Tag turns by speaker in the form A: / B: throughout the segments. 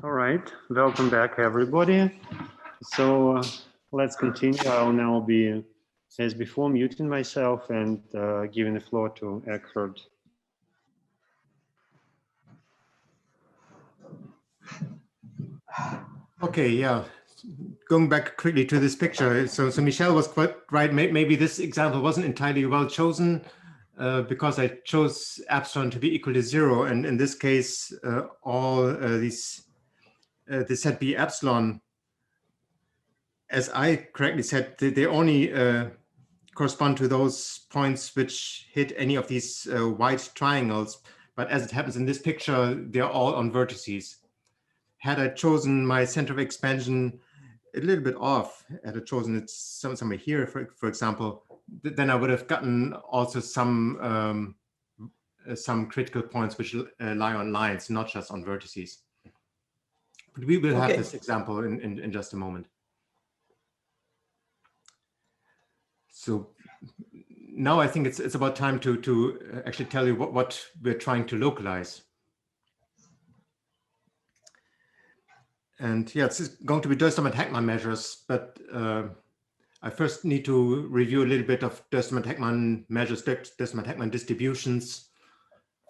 A: All right, welcome back everybody. So let's continue. I'll now be, as before, muting myself and giving the floor to Eckhard.
B: Okay, yeah. Going back quickly to this picture. So Michelle was quite right. Maybe this example wasn't entirely well chosen because I chose epsilon to be equal to 0. And in this case, all this set B epsilon, as I correctly said, they only correspond to those points which hit any of these white triangles. But as it happens in this picture, they're all on vertices. Had I chosen my center of expansion a little bit off, had I chosen it somewhere here, for example, then I would have gotten also some critical points which lie on lines, not just on vertices. But we will have this example in just a moment. So now I think it's about time to actually tell you what we're trying to localize. And yeah, it's going to be Durstmann-Heckmann measures, but I first need to review a little bit of Durstmann-Heckmann measures, Durstmann-Heckmann distributions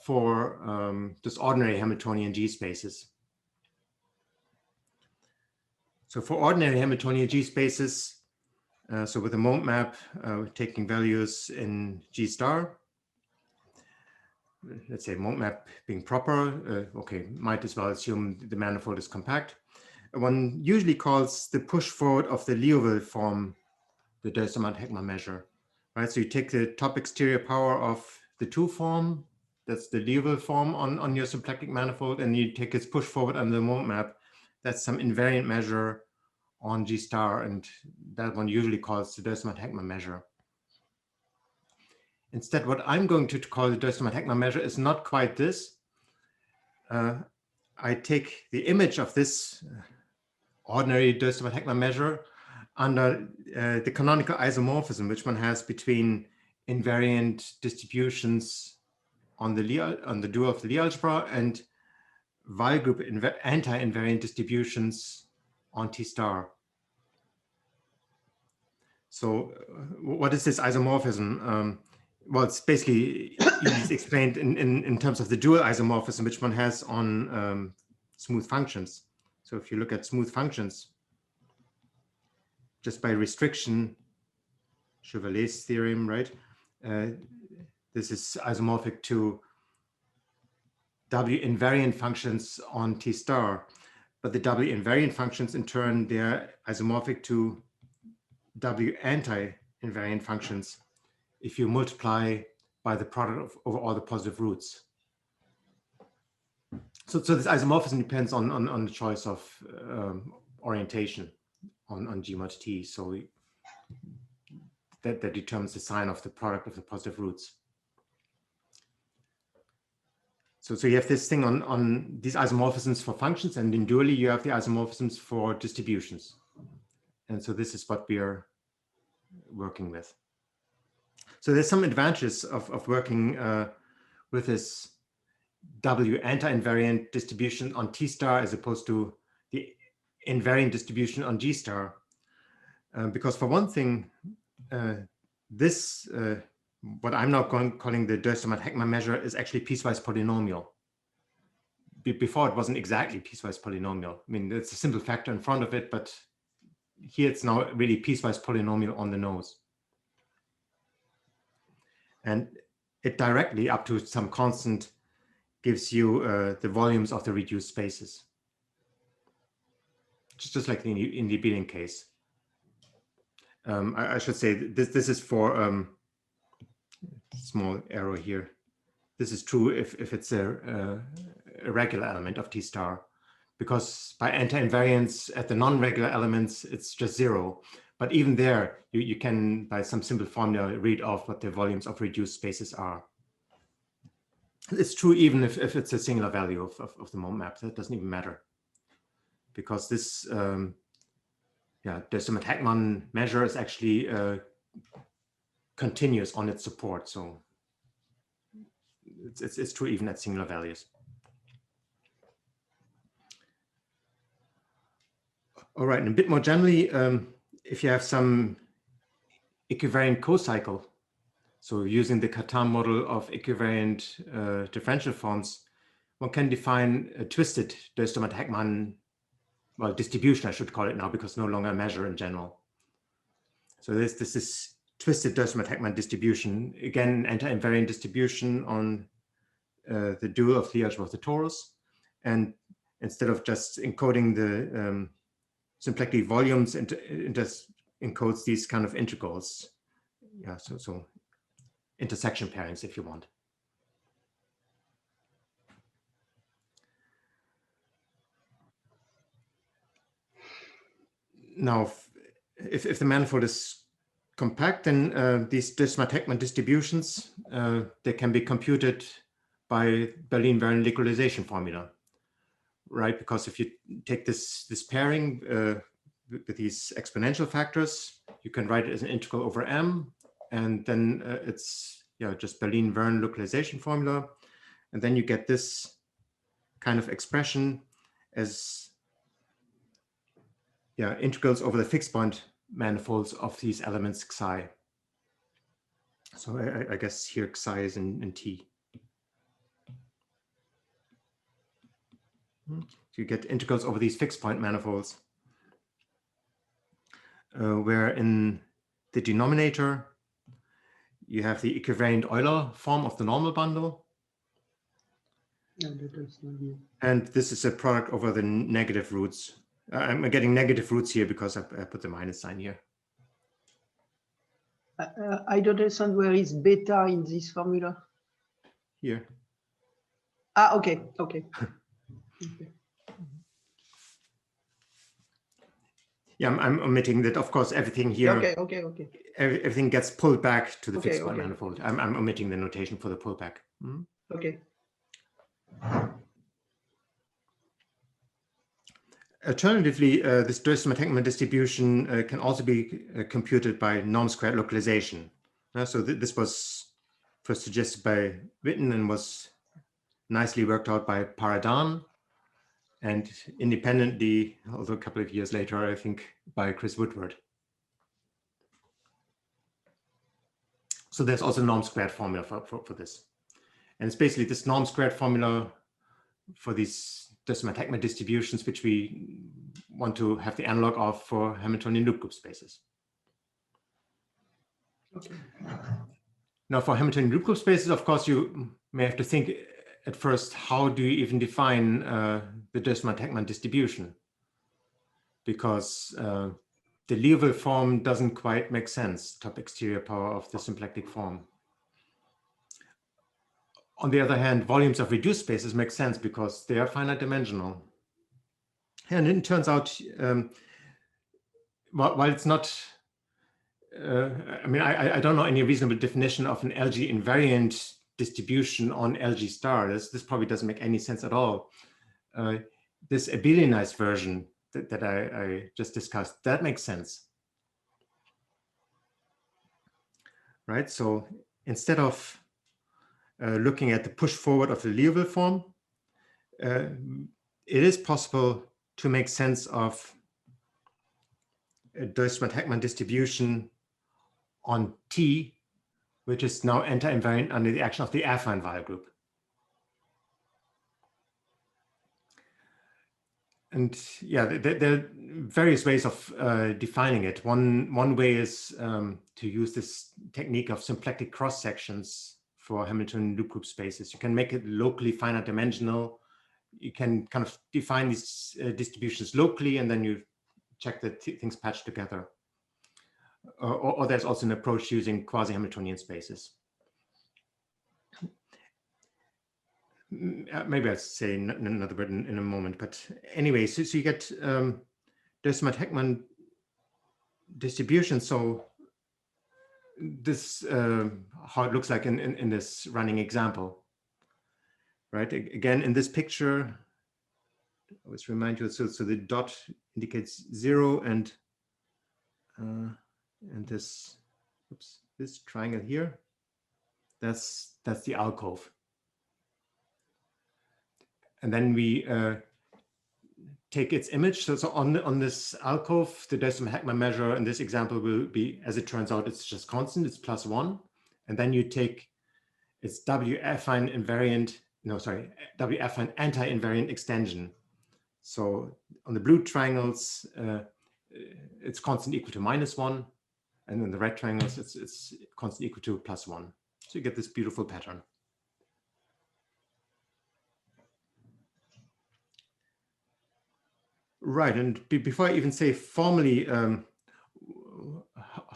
B: for just ordinary Hamiltonian G spaces. So for ordinary Hamiltonian G spaces, so with a moment map, we're taking values in G star. Let's say moment map being proper, okay, might as well assume the manifold is compact. One usually calls the push forward of the Liouville form the Durstmann-Heckmann measure, right? So you take the top exterior power of the 2 form, that's the Liouville form on your symplectic manifold, and you take its push forward on the moment map, that's some invariant measure on G star, and that one usually calls the Durstmann-Heckmann measure. Instead, what I'm going to call the Durstmann-Heckmann measure is not quite this. I take the image of this ordinary Durstmann-Heckmann measure under the canonical isomorphism, which one has between invariant distributions on the dual of the Lie algebra and Weyl group anti-invariant distributions on T star. So what is this isomorphism? Well, it's basically explained in terms of the dual isomorphism, which one has on smooth functions. So if you look at smooth functions, just by restriction, Chevalier's theorem, right? This is isomorphic to W invariant functions on T star, but the W invariant functions in turn, they're isomorphic to W anti-invariant functions if you multiply by the product over all the positive roots. So this isomorphism depends on the choice of orientation on G mod T. So that determines the sign of the product of the positive roots. So you have this thing on these isomorphisms for functions, and in dually you have the isomorphisms for distributions. And so this is what we are working with. So there's some advantages of working with this W anti-invariant distribution on T star as opposed to the invariant distribution on G star. Because for one thing, this, what I'm now calling the Durstmann-Heckmann measure is actually piecewise polynomial. Before it wasn't exactly piecewise polynomial. I mean, it's a simple factor in front of it, but here it's now really piecewise polynomial on the nose. And it directly, up to some constant, gives you the volumes of the reduced spaces. Just like in the abelian case. I should say this is for small arrow here. This is true if it's a regular element of T star, because by anti-invariance at the non-regular elements, it's just 0. But even there, you can, by some simple formula, read off what the volumes of reduced spaces are. It's true even if it's a singular value of the moment map. That doesn't even matter. Because this Durstmann-Heckmann measure is actually continuous on its support. So it's true even at singular values. All right, and a bit more generally, if you have some equivariant co-cycle, so using the Cartan model of equivariant differential forms, one can define a twisted Döstermann-Heckmann, well, distribution, I should call it now, because no longer a measure in general. So this is twisted Döstermann-Heckmann distribution, again, anti-invariant distribution on the dual of the algebra of the torus. And instead of just encoding the symplectic volumes, it just encodes these kind of integrals. Yeah, so intersection pairings, if you want. Now, if the manifold is compact, then these Döstermann-Heckmann distributions, they can be computed by Berlin-Verne localization formula, right? Because if you take this pairing with these exponential factors, you can write it as an integral over m, and then it's just Berlin-Verne localization formula, and then you get this kind of expression as integrals over the fixed point manifolds of these elements xi. So I guess here xi is in T. So you get integrals over these fixed point manifolds, where in the denominator you have the equivariant Euler form of the normal bundle. And this is a product over the negative roots. I'm getting negative roots here because I put the minus sign here.
C: I don't understand where is beta in this formula.
B: Here.
C: Ah, okay. Okay.
B: Yeah, I'm omitting that. Of course, everything here.
C: Okay.
B: Everything gets pulled back to the fixed point manifold. I'm omitting the notation for the pullback.
C: Okay.
B: Alternatively, this Döstermann-Heckmann distribution can also be computed by Normsquare localization. So this was first suggested by Witten and was nicely worked out by Paradan, and independently, although a couple of years later, I think, by Chris Woodward. So there's also a norm-squared formula for this. And it's basically this norm-squared formula for these Döstermann-Heckmann distributions, which we want to have the analog of for Hamiltonian loop group spaces.
C: Okay.
B: Now, for Hamiltonian loop group spaces, of course, you may have to think at first, how do you even define the Döstermann-Heckmann distribution? Because the Liouville form doesn't quite make sense, top exterior power of the symplectic form. On the other hand, volumes of reduced spaces make sense because they are finite dimensional. And it turns out, while it's not, I mean, I don't know any reasonable definition of an LG invariant distribution on LG star. This probably doesn't make any sense at all. This abelianized version that I just discussed, that makes sense. Right, so instead of looking at the push forward of the Liouville form, it is possible to make sense of a Döstermann-Heckmann distribution on T, which is now anti-invariant under the action of the affine Weyl group. And yeah, there are various ways of defining it. One way is to use this technique of symplectic cross sections for Hamiltonian loop group spaces. You can make it locally finite dimensional. You can kind of define these distributions locally, and then you check that things patch together. Or there's also an approach using quasi-Hamiltonian spaces. Maybe I'll say another word in a moment, but anyway, so you get Döstermann-Heckmann distribution. So this how it looks like in this running example, right? Again, in this picture, I always remind you, so the dot indicates 0, and this, oops, this triangle here, that's the alcove. And then we take its image. So on this alcove, the Hackman measure in this example will be, as it turns out, it's just constant, it's +1. And then you take its W-affine invariant, no, sorry, W-affine anti-invariant extension. So on the blue triangles, it's constant equal to -1. And in the red triangles, it's constant equal to +1. So you get this beautiful pattern. Right, and before I even say formally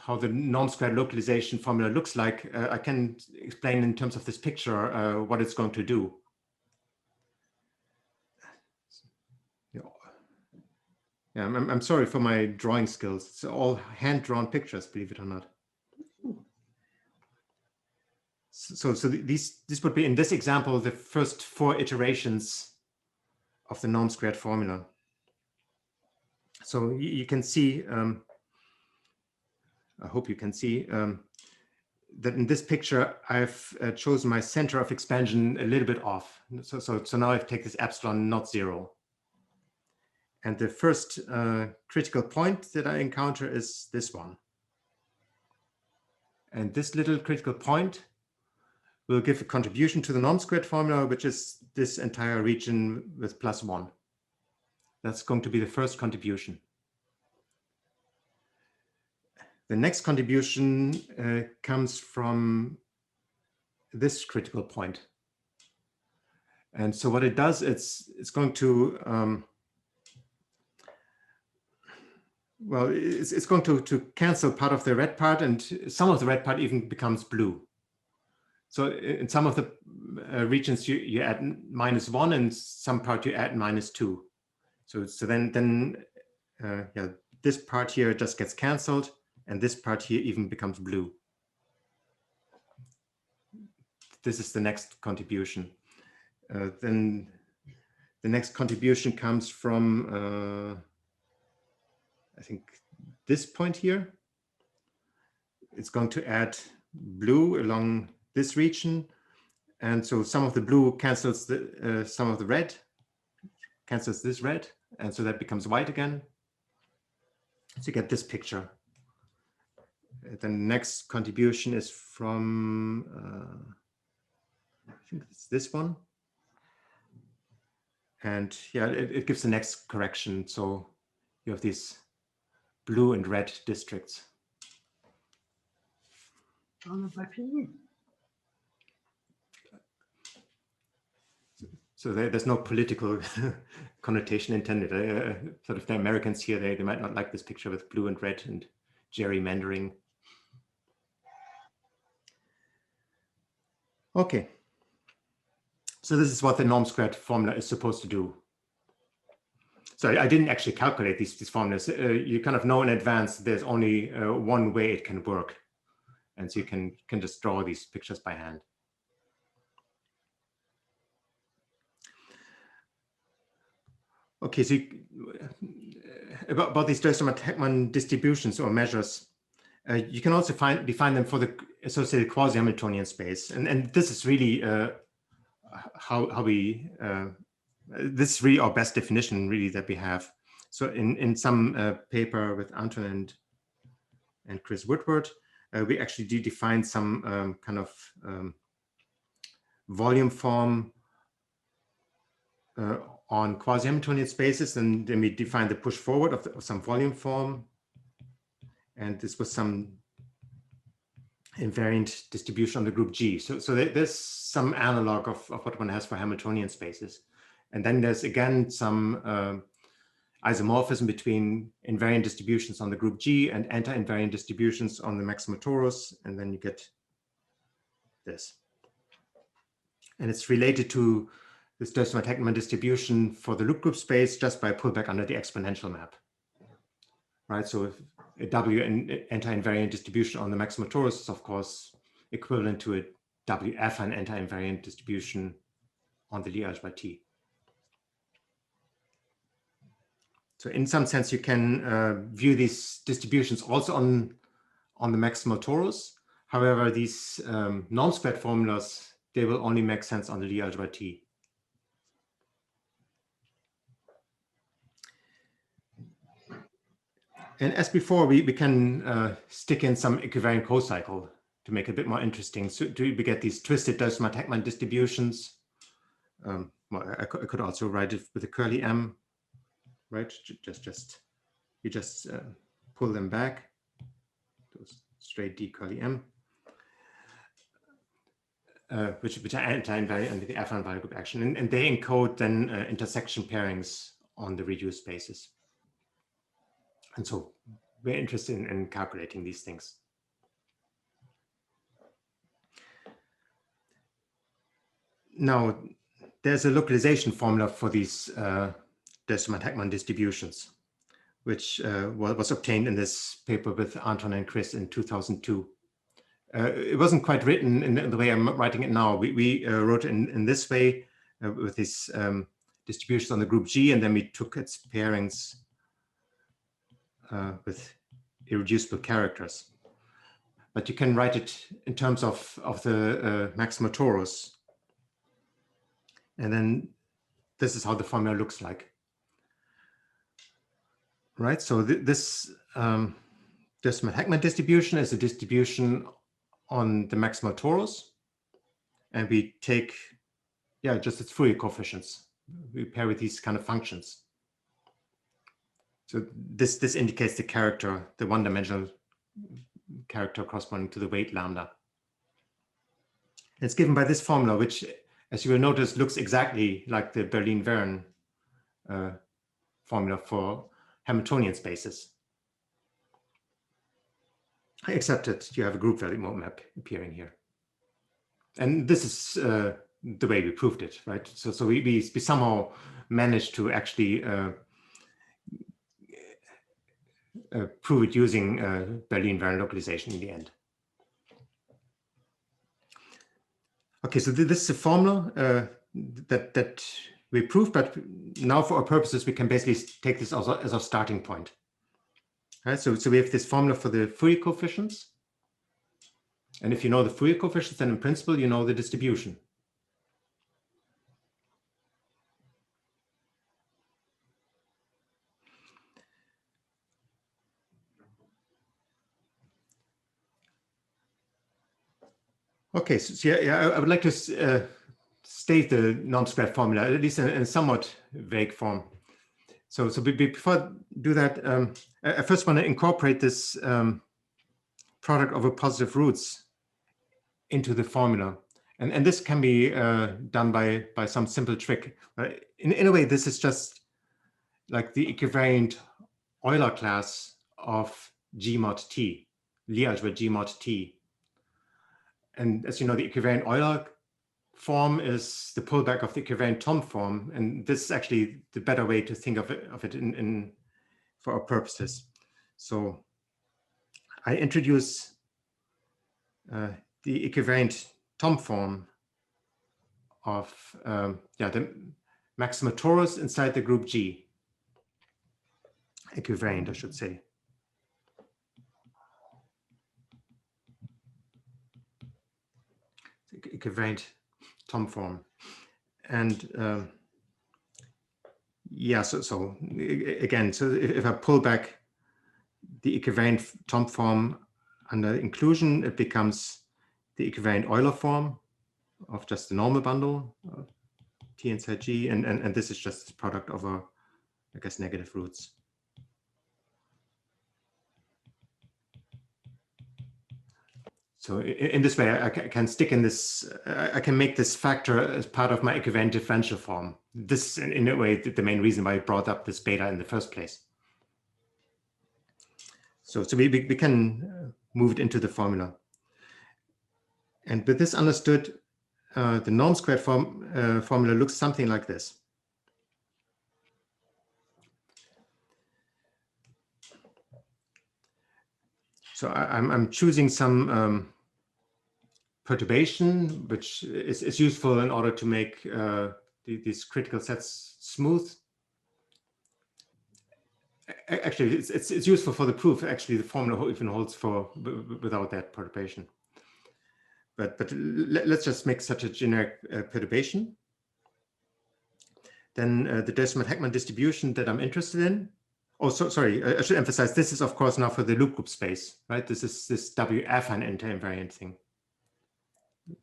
B: how the norm-squared localization formula looks like, I can explain in terms of this picture what it's going to do. Yeah, I'm sorry for my drawing skills. It's all hand-drawn pictures, believe it or not. So this would be, in this example, the first 4 iterations of the norm-squared formula. So you can see, I hope you can see, that in this picture, I've chosen my center of expansion a little bit off. So now I've taken this epsilon not 0. And the first critical point that I encounter is this one. And this little critical point will give a contribution to the norm-squared formula, which is this entire region with +1. That's going to be the first contribution. The next contribution comes from this critical point. And so what it does, it's going to, well, it's going to cancel part of the red part, and some of the red part even becomes blue. So in some of the regions, you add -1, and some part you add -2. So then yeah, this part here just gets canceled, and this part here even becomes blue. This is the next contribution. Then the next contribution comes from, I think, this point here. It's going to add blue along this region. And so some of the blue cancels some of the red, cancels this red. And so that becomes white again. So you get this picture. The next contribution is from, I think it's this one. And yeah, it gives the next correction. So you have these blue and red districts.
C: On n'a pas fini.
B: So there's no political connotation intended. Sort of the Americans here, they might not like this picture with blue and red and gerrymandering. Okay. So this is what the norm-squared formula is supposed to do. So I didn't actually calculate these formulas. You kind of know in advance there's only one way it can work. And so you can just draw these pictures by hand. Okay, so about these Attackman distributions or measures, you can also define them for the associated quasi-Hamiltonian space. And this is really how we, this is really our best definition really that we have. So in some paper with Anton and Chris Woodward, we actually do define some kind of volume form on quasi-Hamiltonian spaces, and then we define the push forward of some volume form. And this was some invariant distribution on the group G. So there's some analog of what one has for Hamiltonian spaces. And then there's again some isomorphism between invariant distributions on the group G and anti-invariant distributions on the maximum torus, and then you get this. And it's related to this Attackman distribution for the loop group space just by pullback under the exponential map, right? So if a W anti-invariant distribution on the maximum torus is of course equivalent to a WF and anti-invariant distribution on the Lie algebra T. So in some sense, you can view these distributions also on the maximal torus. However, these norm-squared formulas, they will only make sense on the Lie algebra T. And as before, we can stick in some equivariant cocycle to make it a bit more interesting. So we get these twisted Attackman distributions. Well, I could also write it with a curly M, right? You just pull them back, those straight D curly M, which are anti-invariant under the affine value group action, and they encode then intersection pairings on the reduced spaces. And so we're interested in calculating these things. Now, there's a localization formula for these Attackman distributions, which was obtained in this paper with Anton and Chris in 2002. It wasn't quite written in the way I'm writing it now. We wrote it in this way with these distributions on the group G, and then we took its pairings with irreducible characters. But you can write it in terms of the maxima torus. And then this is how the formula looks like. Right, so this Attackman distribution is a distribution on the maximal torus. And we take, just its Fourier coefficients. We pair with these kind of functions. So this indicates the character, the one-dimensional character corresponding to the weight lambda. It's given by this formula, which, as you will notice, looks exactly like the Berlin-Verne formula for Hamiltonian spaces, except that you have a group value mode map appearing here. And this is the way we proved it, right? So we somehow managed to actually prove it using Berlin-Verne localization in the end. Okay, so this is a formula that we proved, but now for our purposes, we can basically take this as our starting point. All right, so we have this formula for the Fourier coefficients. And if you know the Fourier coefficients, then in principle, you know the distribution. Okay, so I would like to state the Normsquare formula, at least in a somewhat vague form. So before I do that, I first want to incorporate this product over positive roots into the formula. And this can be done by some simple trick. In a way, this is just like the equivariant Euler class of G mod T, Lie algebra G mod T. And as you know, the equivariant Euler form is the pullback of the equivariant Thom form. And this is actually the better way to think of it for our purposes. So I introduce the equivariant Thom form of the maxima torus inside the group G. Equivariant, I should say. Equivariant Thom form. And so again, so if I pull back the equivariant Thom form under inclusion, it becomes the equivariant Euler form of just the normal bundle of T inside G, and this is just the product over, I guess, negative roots. So in this way, I can stick in this, I can make this factor as part of my equivariant differential form. This, in a way, the main reason why I brought up this beta in the first place. So we can move it into the formula. And with this understood, the Normsquare formula looks something like this. So I'm choosing some perturbation, which is useful in order to make these critical sets smooth. Actually, it's useful for the proof. Actually, the formula even holds for without that perturbation. But let's just make such a generic perturbation. Then the Attackman distribution that I'm interested in Oh, sorry, I should emphasize, this is of course now for the loop group space, right? This is this W affine anti-invariant thing.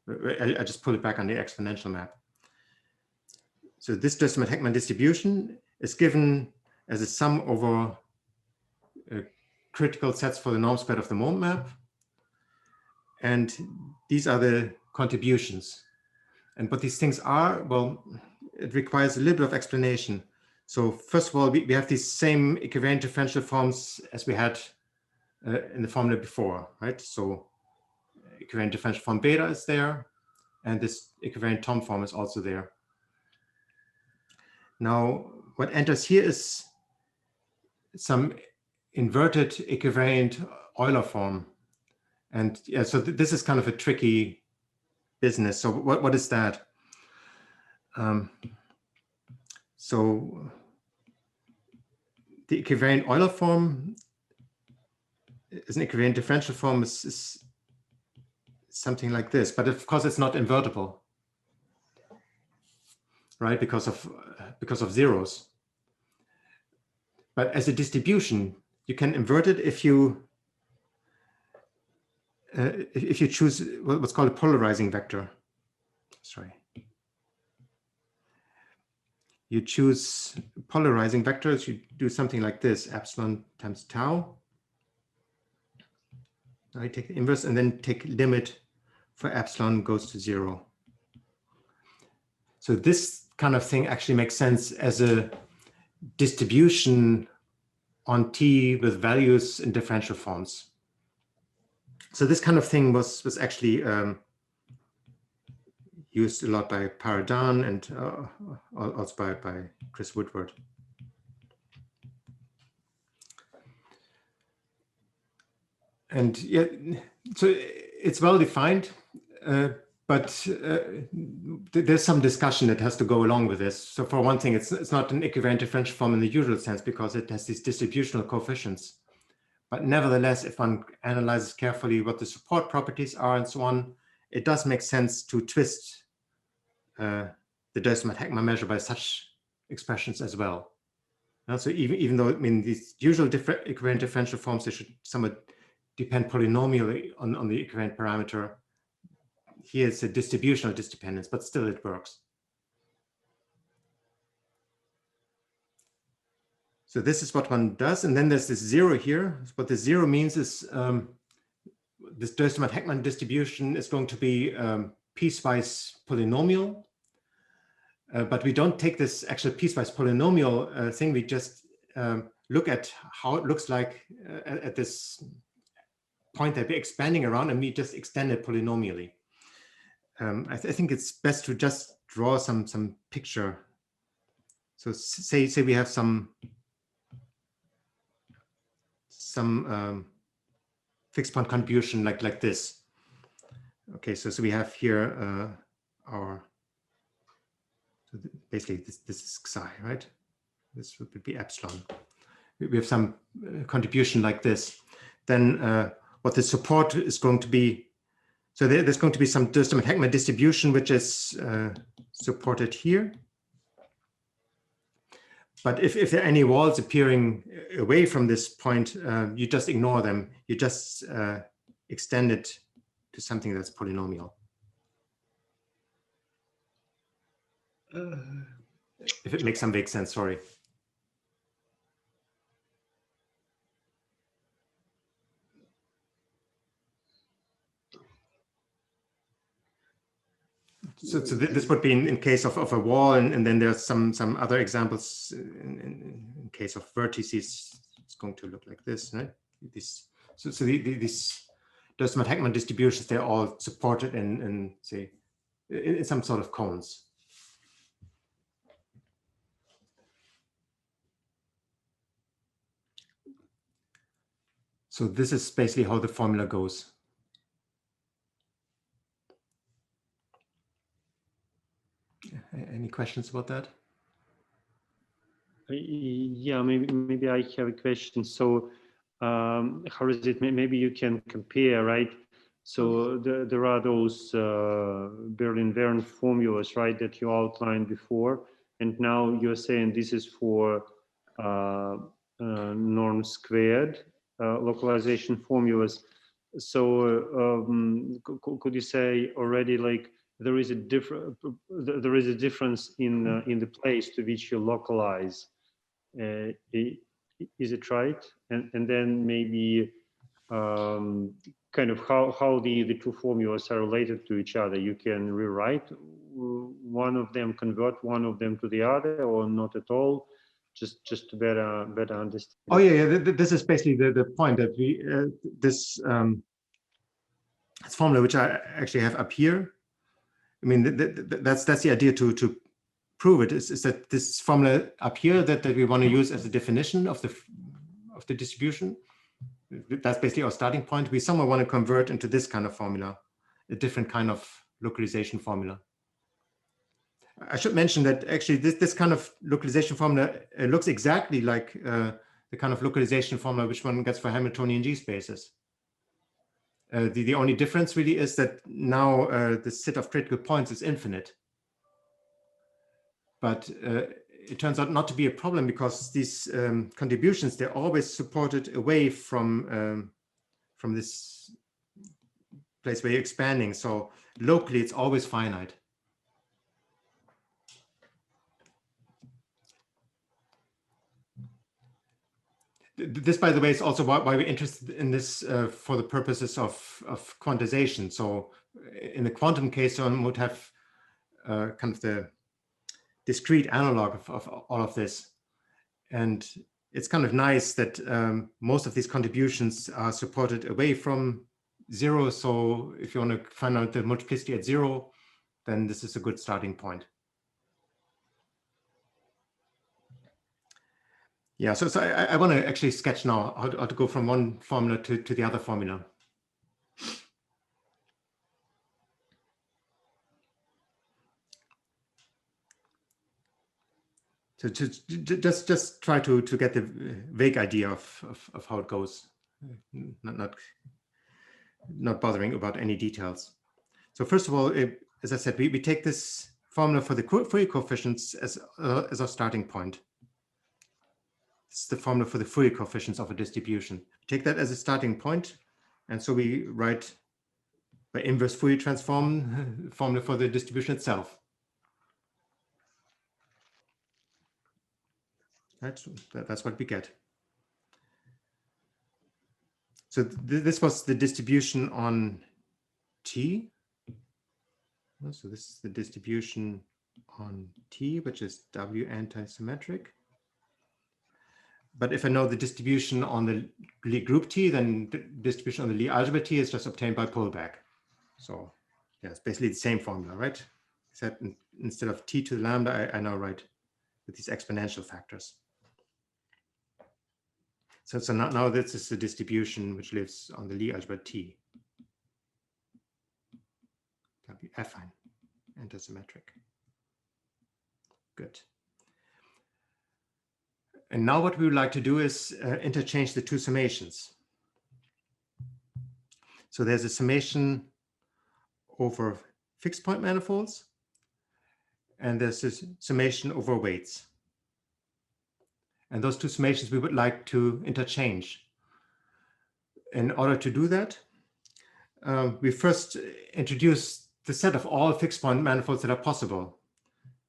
B: I just pull it back on the exponential map. So this Döstermann-Heckmann distribution is given as a sum over critical sets for the norm squared of the moment map. And these are the contributions. And what these things are, well, it requires a little bit of explanation. So first of all, we have these same equivalent differential forms as we had in the formula before, right? So equivalent differential form beta is there, and this equivalent Tom form is also there. Now, what enters here is some inverted equivalent Euler form. And yeah, so this is kind of a tricky business. So what is that? So the equivalent Euler form is an equivalent differential form is something like this, but of course it's not invertible, right? Because of zeros. But as a distribution, you can invert it if you choose what's called a polarizing vector. Sorry. You choose polarizing vectors, you do something like this, epsilon times tau. I take the inverse and then take limit for epsilon goes to 0. So this kind of thing actually makes sense as a distribution on T with values in differential forms. So this kind of thing was actually used a lot by Paradan and also by Chris Woodward. And yeah, so it's well defined, but there's some discussion that has to go along with this. So for one thing, it's not an equivalent differential form in the usual sense because it has these distributional coefficients. But nevertheless, if one analyzes carefully what the support properties are and so on, it does make sense to twist the Döstermann-Heckmann measure by such expressions as well. So even though, I mean, these usual equivalent differential forms, they should somewhat depend polynomially on the equivalent parameter. Here it's a distributional dependence, but still it works. So this is what one does. And then there's this 0 here. What the 0 means is this Döstermann-Heckmann distribution is going to be piecewise polynomial. But we don't take this actual piecewise polynomial thing. We just look at how it looks like at this point that we're expanding around, and we just extend it polynomially. I think it's best to just draw some picture. So say we have some fixed point contribution like this. Okay, so we have here our, so basically this is psi, right? This would be epsilon. We have some contribution like this. Then what the support is going to be, so there's going to be some Döstermann-Heckmann distribution which is supported here. But if there are any walls appearing away from this point, you just ignore them. You just extend it to something that's polynomial. If it makes some vague sense, sorry. So this would be in case of a wall, and then there's some other examples in case of vertices. It's going to look like this, right? These Döstermann-Heckmann distributions, they're all supported in say in some sort of cones. So this is basically how the formula goes. Any questions about that?
A: Yeah, maybe I have a question. So how is it? Maybe you can compare, right? So there are those Berlin-Verne formulas, right, that you outlined before, and now you're saying this is for norm squared localization formulas. So could you say already, like, there is a difference in the place to which you localize? Is it right? And then maybe kind of how the two formulas are related to each other. You can rewrite one of them, convert one of them to the other, or not at all, just to better understand.
B: Oh yeah. This is basically the point that we this formula, which I actually have up here. I mean, that's the idea to prove it is that this formula up here that we want to use as a definition of the distribution. That's basically our starting point. We somehow want to convert into this kind of formula, a different kind of localization formula. I should mention that actually this kind of localization formula looks exactly like the kind of localization formula which one gets for Hamiltonian G spaces. The only difference really is that now the set of critical points is infinite. But it turns out not to be a problem because these contributions, they're always supported away from this place where you're expanding. So locally, it's always finite. This, by the way, is also why we're interested in this for the purposes of quantization. So in the quantum case, one would have kind of the discrete analog of all of this. And it's kind of nice that most of these contributions are supported away from zero. So if you want to find out the multiplicity at zero, then this is a good starting point. Yeah, so I want to actually sketch now how to go from one formula to the other formula. So just try to get the vague idea of how it goes, not bothering about any details. So first of all, as I said, we take this formula for the Fourier coefficients as our starting point. It's the formula for the Fourier coefficients of a distribution. Take that as a starting point, and so we write by inverse Fourier transform formula for the distribution itself. Right, so that's what we get. So this was the distribution on T. So this is the distribution on T, which is W antisymmetric. But if I know the distribution on the Lie group T, then the distribution on the Lie algebra T is just obtained by pullback. So yeah, it's basically the same formula, right? Except instead of T to the lambda, I now write with these exponential factors. So now this is the distribution which lives on the Lie algebra T. W affine antisymmetric. Good. And now what we would like to do is interchange the two summations. So there's a summation over fixed point manifolds, and there's this summation over weights. And those two summations we would like to interchange. In order to do that, we first introduce the set of all fixed point manifolds that are possible.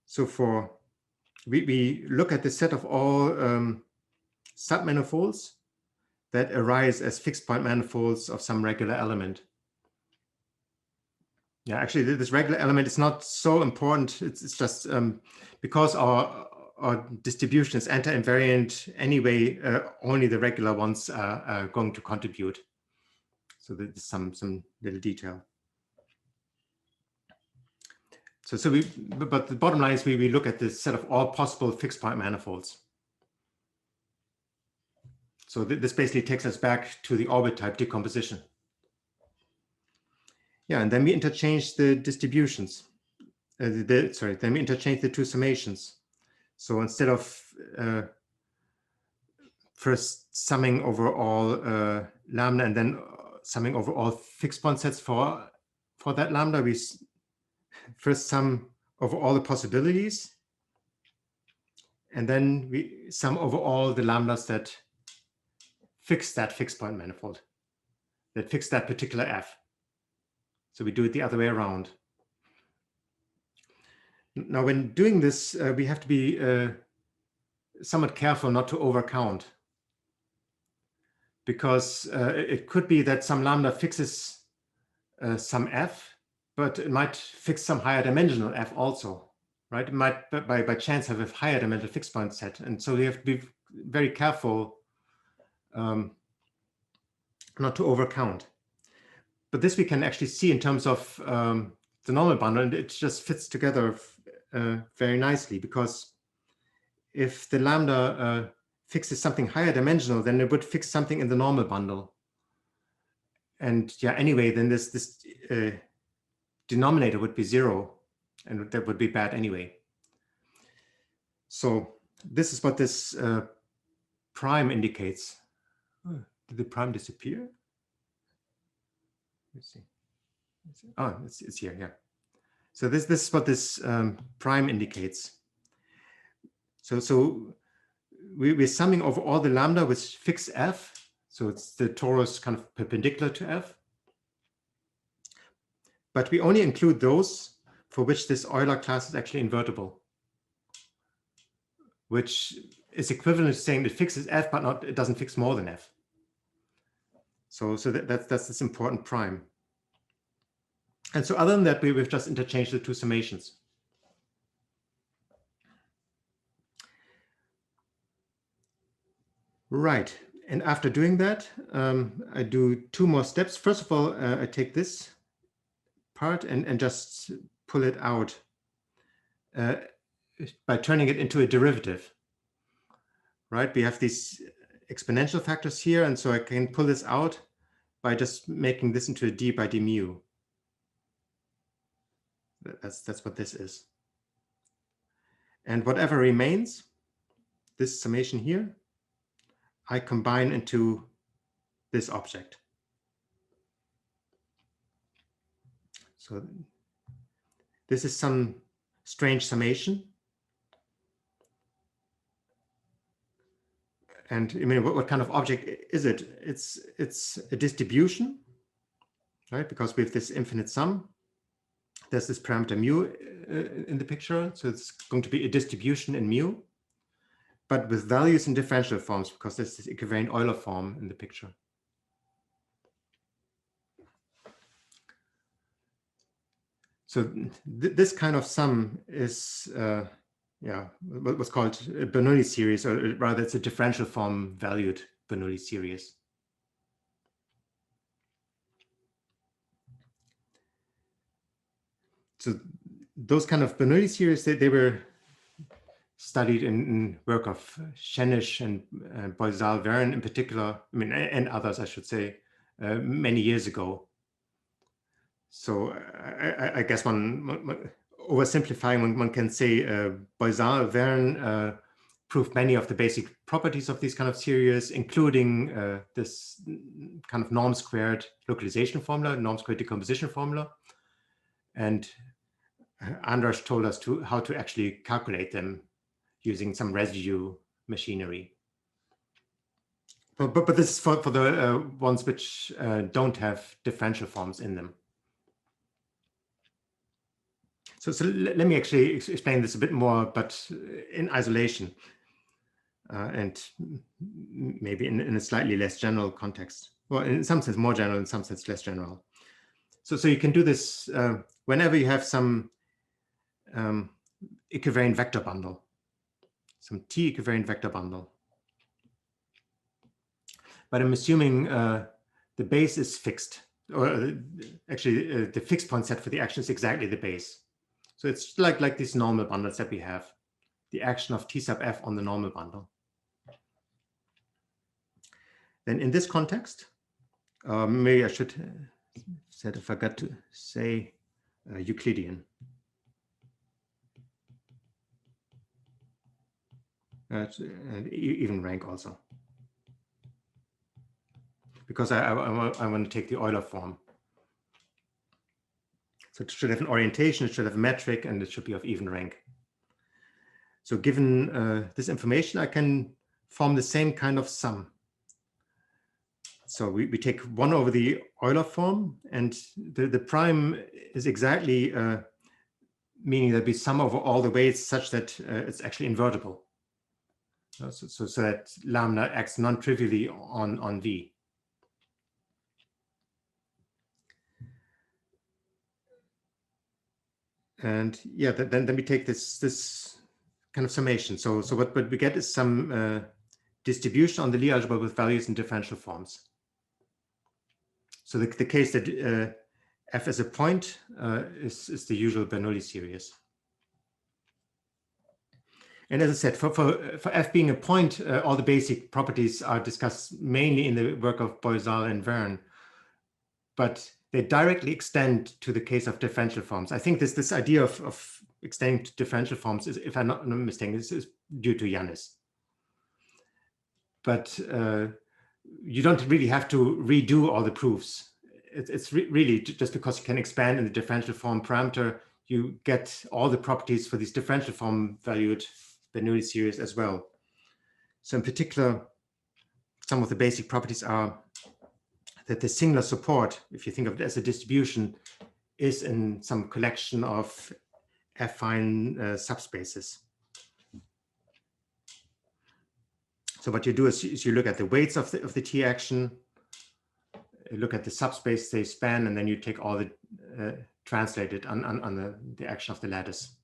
B: So we look at the set of all submanifolds that arise as fixed point manifolds of some regular element. Yeah, actually, this regular element is not so important. It's just because our distribution is anti-invariant anyway, only the regular ones are going to contribute. So there's some little detail. But the bottom line is we look at the set of all possible fixed point manifolds. So this basically takes us back to the orbit type decomposition. Yeah, and then we interchange the distributions. Then we interchange the two summations. So instead of first summing over all lambda and then summing over all fixed point sets for that lambda, we first sum over all the possibilities, And then we sum over all the lambdas that fix that fixed point manifold, that fix that particular f. So we do it the other way around. Now, when doing this, we have to be somewhat careful not to overcount, because it could be that some lambda fixes some f, but it might fix some higher dimensional f also, right? It might by chance have a higher dimensional fixed point set. And so we have to be very careful not to overcount. But this we can actually see in terms of the normal bundle, and it just fits together very nicely, because if the lambda fixes something higher dimensional, then it would fix something in the normal bundle. And yeah, anyway, then this denominator would be 0, and that would be bad anyway. So this is what this prime indicates. Oh, did the prime disappear? Let's see. Oh, it's here, yeah. So this is what this prime indicates. So we're summing over all the lambda with fixed f. So it's the torus kind of perpendicular to f. But we only include those for which this Euler class is actually invertible, which is equivalent to saying it fixes f, but it doesn't fix more than f. So that's this important prime. And so other than that, we've just interchanged the two summations. Right, and after doing that, I do 2 more steps. First of all, I take this part and just pull it out by turning it into a derivative, right? We have these exponential factors here, and so I can pull this out by just making this into a d by d mu. That's what this is. And whatever remains, this summation here, I combine into this object. So this is some strange summation. And I mean, what kind of object is it? It's a distribution, right? Because we have this infinite sum. There's this parameter mu in the picture. So it's going to be a distribution in mu, but with values in differential forms, because there's this equivalent Euler form in the picture. So this kind of sum is, what's called a Bernoulli series, or rather it's a differential form valued Bernoulli series. So those kind of Bernoulli series, they were studied in work of Shenish and Boisal-Verne in particular, I mean, and others, I should say, many years ago. So I guess one oversimplifying, one can say Boisal-Verne proved many of the basic properties of these kind of series, including this kind of norm-squared localization formula, norm-squared decomposition formula. And Anders told us how to actually calculate them using some residue machinery. But this is for the ones which don't have differential forms in them. So let me actually explain this a bit more, but in isolation, and maybe in a slightly less general context. Well, in some sense more general, in some sense less general. So you can do this whenever you have some equivariant vector bundle, some T equivariant vector bundle. But I'm assuming the base is fixed, or actually the fixed point set for the action is exactly the base. So it's like these normal bundles that we have, the action of T sub f on the normal bundle. Then in this context, maybe I should said I forgot to say Euclidean. And even rank also, because I want to take the Euler form. So it should have an orientation, it should have a metric, and it should be of even rank. So given this information, I can form the same kind of sum. So we take 1 over the Euler form, and the prime is exactly meaning that we sum over all the weights such that it's actually invertible. So that lambda acts non-trivially on V. And yeah, then we take this kind of summation. So what we get is some distribution on the Lie algebra with values in differential forms. So the case that f as a point is the usual Bernoulli series. And as I said, for f being a point, all the basic properties are discussed mainly in the work of Boisal and Verne, but they directly extend to the case of differential forms. I think this idea of extending to differential forms is, if I'm not mistaken, is due to Yannis. But you don't really have to redo all the proofs. It's really just because you can expand in the differential form parameter, you get all the properties for these differential form valued Bernoulli series as well. So in particular, some of the basic properties are that the singular support, if you think of it as a distribution, is in some collection of affine subspaces. So what you do is you look at the weights of the T action, look at the subspace they span, and then you take all the translate it on the action of the lattice.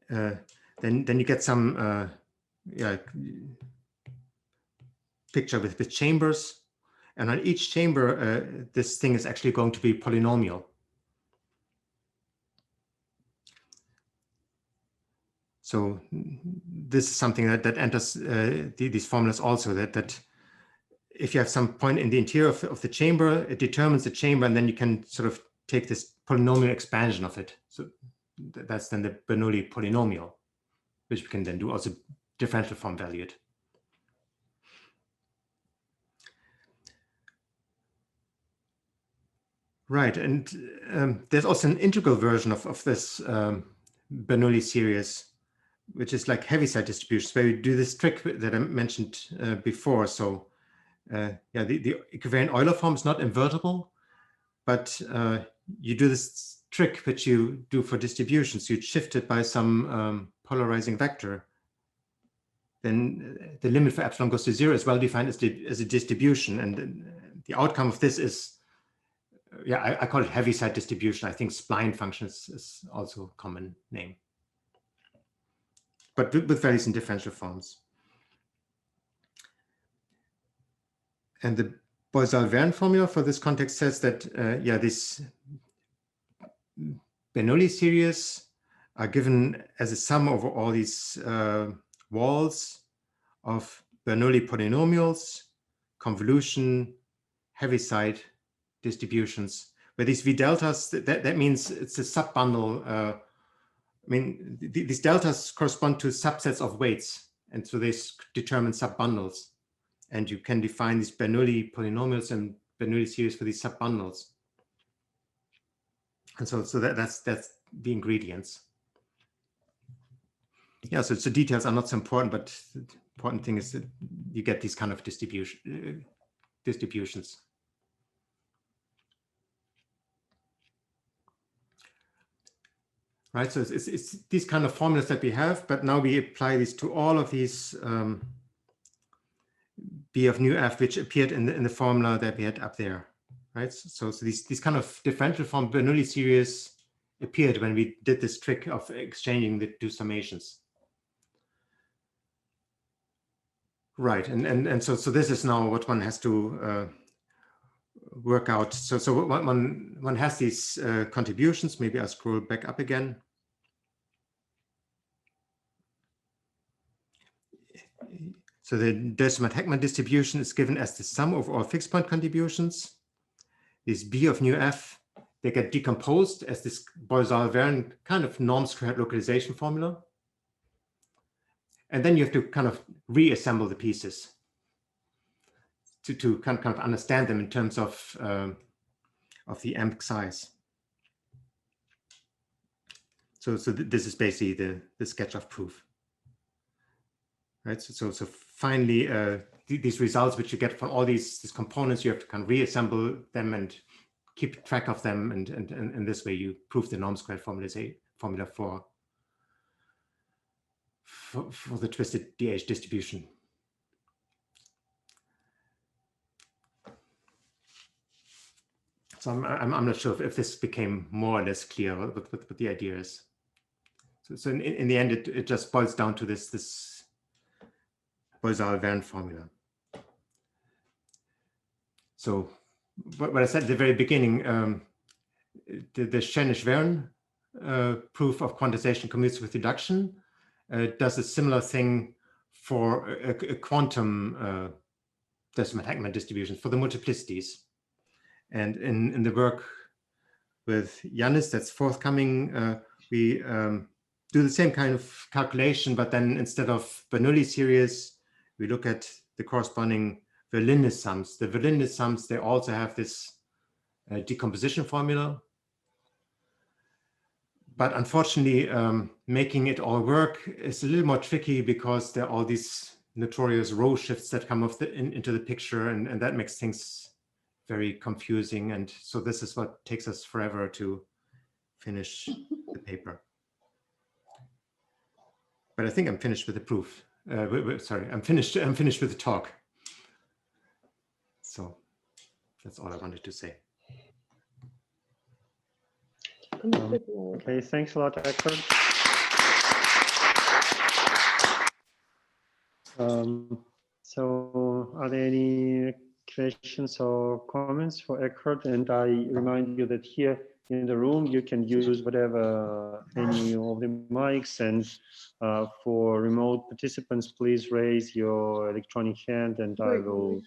B: Then you get some picture with chambers, and on each chamber this thing is actually going to be polynomial. So this is something that enters these formulas also, that if you have some point in the interior of the chamber, it determines the chamber, and then you can sort of take this polynomial expansion of it. So that's then the Bernoulli polynomial, which we can then do also differential form valued. Right, and there's also an integral version of this Bernoulli series, which is like Heaviside distributions, where you do this trick that I mentioned before. So yeah, the equivalent Euler form is not invertible, but you do this trick which you do for distributions. You shift it by some polarizing vector. Then the limit for epsilon goes to 0 is well defined as a distribution, and the outcome of this is, yeah, I call it Heaviside distribution. I think spline function is also a common name, but with values in differential forms. And the Boisal-Verne formula for this context says that, yeah, these Bernoulli series are given as a sum over all these walls of Bernoulli polynomials, convolution, Heaviside distributions, where these V deltas, that means it's a subbundle. I mean, these deltas correspond to subsets of weights, and so they determine subbundles. And you can define these Bernoulli polynomials and Bernoulli series for these subbundles. And so that's the ingredients. Yeah, so details are not so important, but the important thing is that you get these kind of distributions. Right, so it's these kind of formulas that we have, but now we apply these to all of these B of nu f, which appeared in the formula that we had up there, right? So these kind of differential form Bernoulli series appeared when we did this trick of exchanging the two summations. Right, and so this is now what one has to work out. So one has these contributions. Maybe I'll scroll back up again. So the Attackman distribution is given as the sum of all fixed point contributions. This B of nu f, they get decomposed as this Boisal-Verne kind of norm-squared localization formula. And then you have to kind of reassemble the pieces to kind of understand them in terms of the amp size. So this is basically the sketch of proof. Right. So finally, these results which you get from all these components, you have to kind of reassemble them and keep track of them, and in this way you prove the Normsquare formula for the twisted DH distribution. So I'm not sure if this became more or less clear what the idea is. So in the end, it just boils down to this Boisal-Verne formula. So what I said at the very beginning, the Schenich-Verne proof of quantization commutes with reduction does a similar thing for a quantum Attackman distribution for the multiplicities. And in the work with Yannis that's forthcoming, we do the same kind of calculation, but then instead of Bernoulli series, we look at the corresponding Verlinde sums. The Verlinde sums, they also have this decomposition formula. But unfortunately, making it all work is a little more tricky because there are all these notorious row shifts that come into the picture, and that makes things very confusing. And so this is what takes us forever to finish the paper. But I think I'm finished with the proof. Sorry, I'm finished with the talk. So that's all I wanted to say.
A: Okay, thanks a lot, Eckhard. So are there any questions or comments for Eckhard? And I remind you that here in the room, you can use whatever, any of the mics, and for remote participants, please raise your electronic hand and I will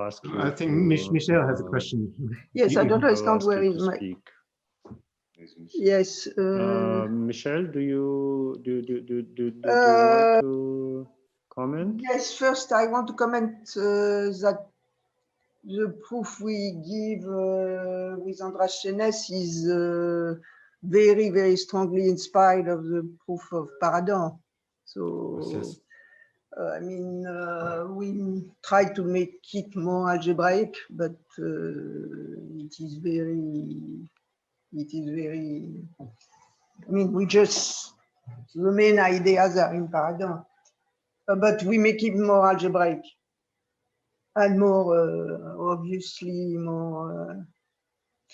A: ask you.
B: I think Michelle has a question.
C: Yes, I don't understand where is my...
A: Speak.
C: Yes.
A: Michelle, do you want to comment?
C: Yes, first I want to comment that the proof we give with Andras Chenes is very, very strongly inspired of the proof of Paradin. So,
B: yes.
C: I mean, we try to make it more algebraic, but it is very, I mean, the main ideas are in Paradin, but we make it more algebraic. And more, obviously, more.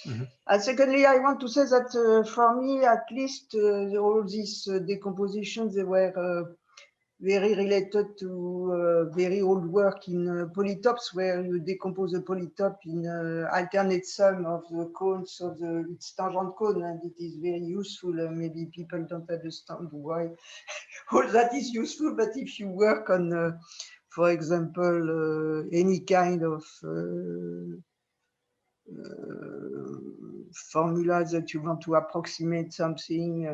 C: And secondly, I want to say that for me, at least, all these decompositions, they were very related to very old work in polytopes, where you decompose a polytope in alternate sum of the cones of its tangent cone, and it is very useful. Maybe people don't understand why all that is useful, but if you work on for example, any kind of formula that you want to approximate something,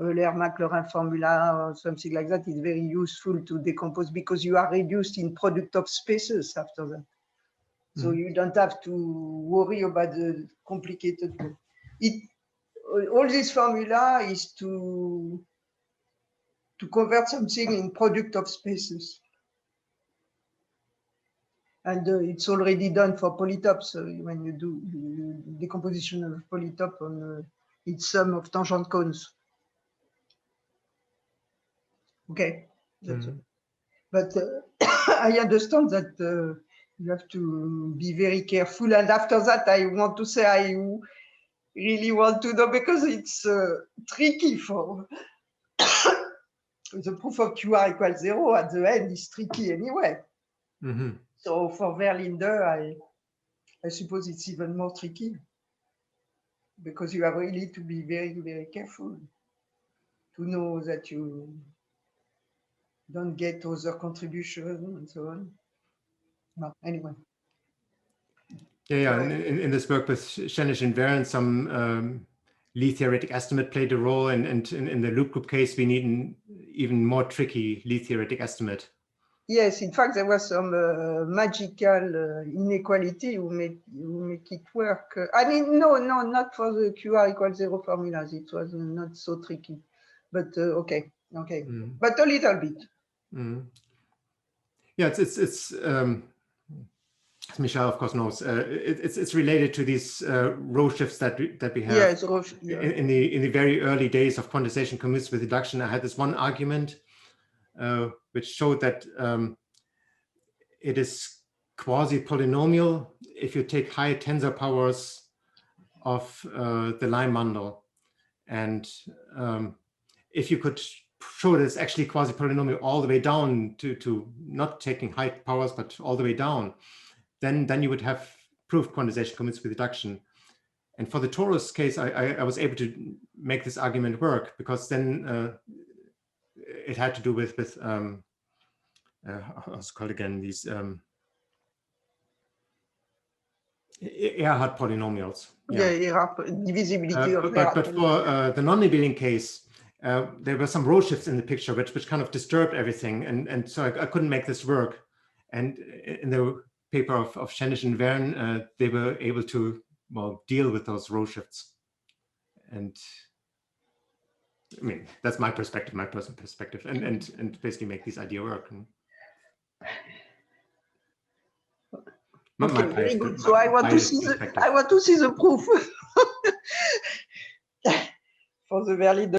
C: Euler-Maclaurin formula or something like that, is very useful to decompose because you are reduced in product of spaces after that. So you don't have to worry about the complicated. All this formula is to convert something in product of spaces. And it's already done for polytopes when you do decomposition of polytope on its sum of tangent cones. Okay, that's it. But I understand that you have to be very careful. And after that, I want to say I really want to know, because it's tricky for the proof of QR equals 0 at the end is tricky anyway. So for Verlinde, I suppose it's even more tricky because you have really to be very, very careful to know that you don't get other contributions and so on. No, anyway.
B: Yeah. In this work with Schenich and Verne, some Lie theoretic estimate played a role, and in the loop group case, we need an even more tricky Lie theoretic estimate.
C: Yes, in fact, there was some magical inequality who make it work. I mean, no, not for the QR equals 0 formulas. It was not so tricky, but okay, but a little bit.
B: Yeah, it's as Michel of course knows, it's related to these row shifts that we have.
C: Yes,
B: in the very early days of quantization commutes with reduction. I had this one argument which showed that it is quasi-polynomial if you take high tensor powers of the line bundle, and if you could show that it's actually quasi-polynomial all the way down to not taking high powers but all the way down, then you would have proved quantization commutes with reduction. And for the torus case, I was able to make this argument work, because then it had to do with what's called again, these Ehrhart polynomials.
C: Yeah, divisibility of
B: but for the non-abelian case, there were some row shifts in the picture which kind of disturbed everything, and so I couldn't make this work. And in the paper of Schenisch and Verne, they were able to, well, deal with those row shifts. And I mean, that's my perspective, my personal perspective, and basically make this idea work.
C: Okay, very good. So I want to see the proof for the valid.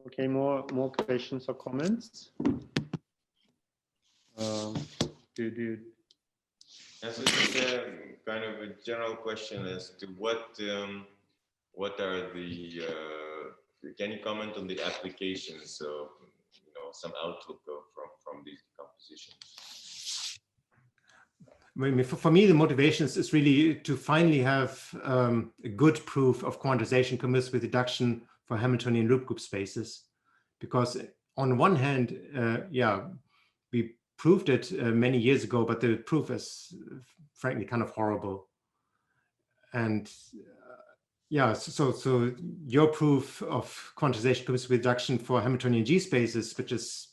A: Okay, more questions or comments?
D: Yes, it's a kind of a general question as to what are the can you comment on the applications of, you know, some outlook from these compositions?
B: I mean, for me, the motivation is really to finally have a good proof of quantization commutes with reduction for Hamiltonian loop group spaces, because on one hand, yeah, we proved it many years ago, but the proof is frankly kind of horrible. And yeah, so your proof of quantization commutes with reduction for Hamiltonian G spaces, which is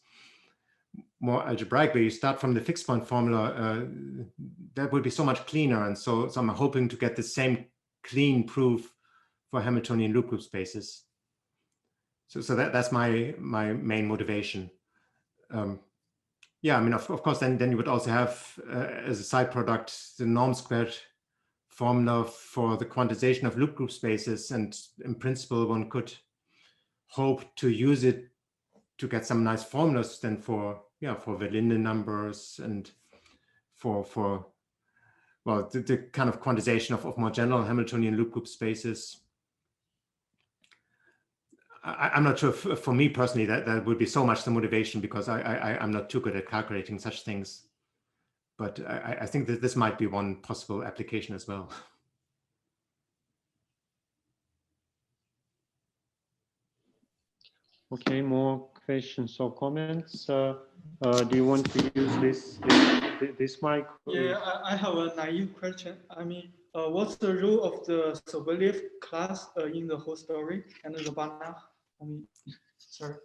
B: more algebraic, where you start from the fixed point formula, that would be so much cleaner. And so I'm hoping to get the same clean proof for Hamiltonian loop group spaces. So that's my main motivation. Yeah, I mean, of course, then you would also have as a side product the Normsquare formula for the quantization of loop group spaces, and in principle, one could hope to use it to get some nice formulas then for Verlinde numbers and for well, the kind of quantization of more general Hamiltonian loop group spaces. I'm not sure if, for me personally that would be so much the motivation, because I'm not too good at calculating such things. But I think that this might be one possible application as well.
A: Okay, more questions or comments? Do you want to use this mic?
E: Yeah, I have a naive question. I mean, what's the role of the Sobolev class in the whole story and the Banach? I mean, sorry.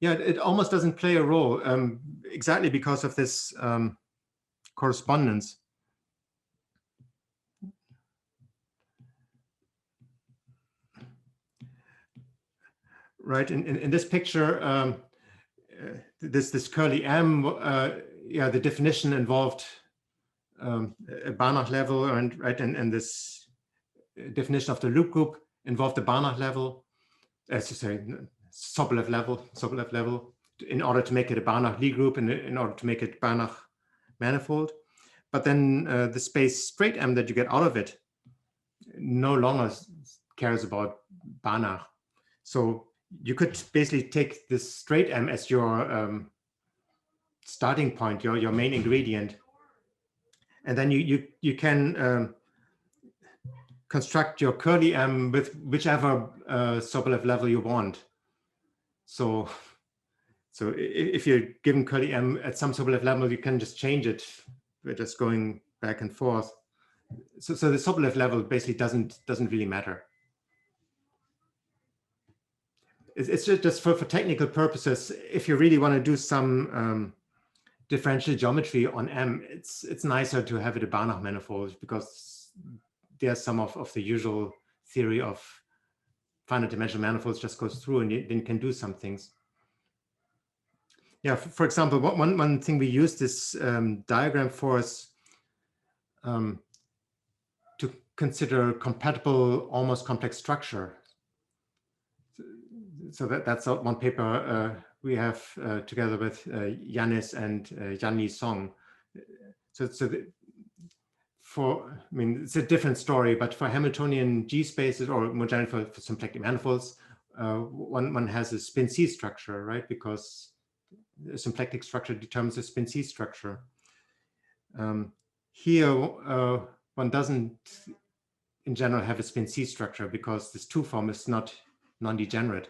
B: Yeah, it almost doesn't play a role, exactly because of this correspondence. Right, in this picture, this curly M, yeah, the definition involved a Banach level, and this definition of the loop group involved the Banach level, Sobolev level, in order to make it a Banach Lie group and in order to make it Banach manifold. But then the space straight M that you get out of it no longer cares about Banach. So you could basically take this straight M as your starting point, your main ingredient, and then you can construct your curly M with whichever Sobolev level you want. So if you're given curly M at some Sobolev level, you can just change it. We're just going back and forth. So the Sobolev level basically doesn't really matter. It's just for technical purposes. If you really want to do some differential geometry on M, it's nicer to have it a Banach manifold, because there's some of the usual theory of finite dimensional manifolds just goes through, and then can do some things. Yeah, for example, one thing we use this diagram for is to consider compatible almost complex structure. So that's one paper we have together with Yannis and Yanni Song. I mean, it's a different story, but for Hamiltonian G spaces, or more generally for symplectic manifolds, one has a spin C structure, right? Because a symplectic structure determines a spin C structure. Here, one doesn't, in general, have a spin C structure, because this 2 form is not non-degenerate.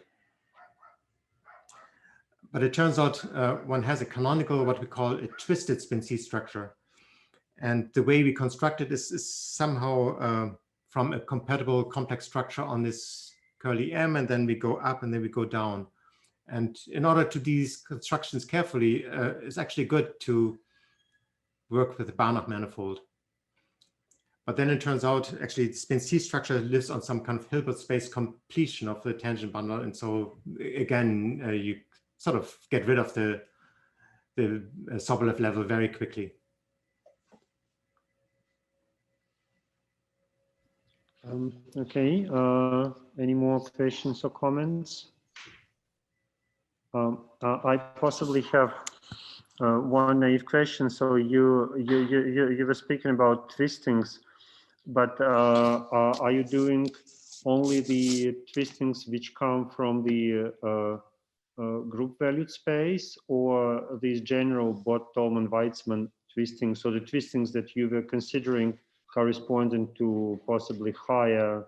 B: But it turns out one has a canonical, what we call a twisted spin C structure. And the way we construct it is somehow from a compatible complex structure on this curly M, and then we go up and then we go down. And in order to do these constructions carefully, it's actually good to work with the Banach manifold. But then it turns out actually the spin C structure lives on some kind of Hilbert space completion of the tangent bundle. And so again, you sort of get rid of the Sobolev level very quickly.
A: Okay, any more questions or comments? I possibly have one naive question. So you were speaking about twistings, but are you doing only the twistings which come from the group valued space, or these general Bott-Tolman-Weizmann twistings? So the twistings that you were considering corresponding to possibly higher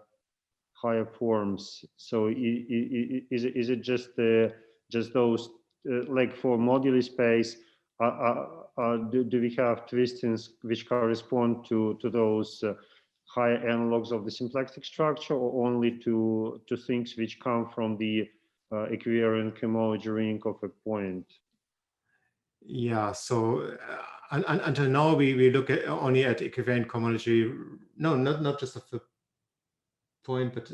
A: forms. So is it just those, like for moduli space, do we have twistings which correspond to those higher analogs of the symplectic structure, or only to things which come from the equivariant cohomology ring of a point?
B: Yeah, so until now we look at only at equivariant cohomology. No, not just of the point, but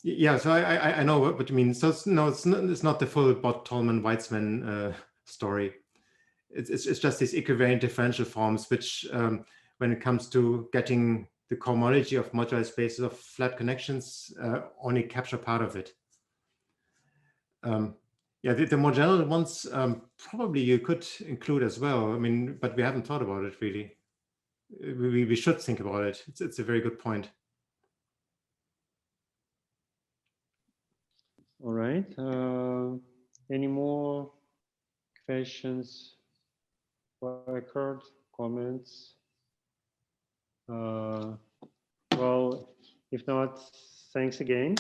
B: yeah. So I know what you mean. So it's not the full Bott-Tolman-Weizmann story. It's just these equivariant differential forms, which when it comes to getting the cohomology of modular spaces of flat connections, only capture part of it. Yeah, the more general ones, probably you could include as well. I mean, but we haven't thought about it really. We should think about it. It's a very good point.
A: All right. Any more questions for Eckhard? Comments? Well, if not, thanks again.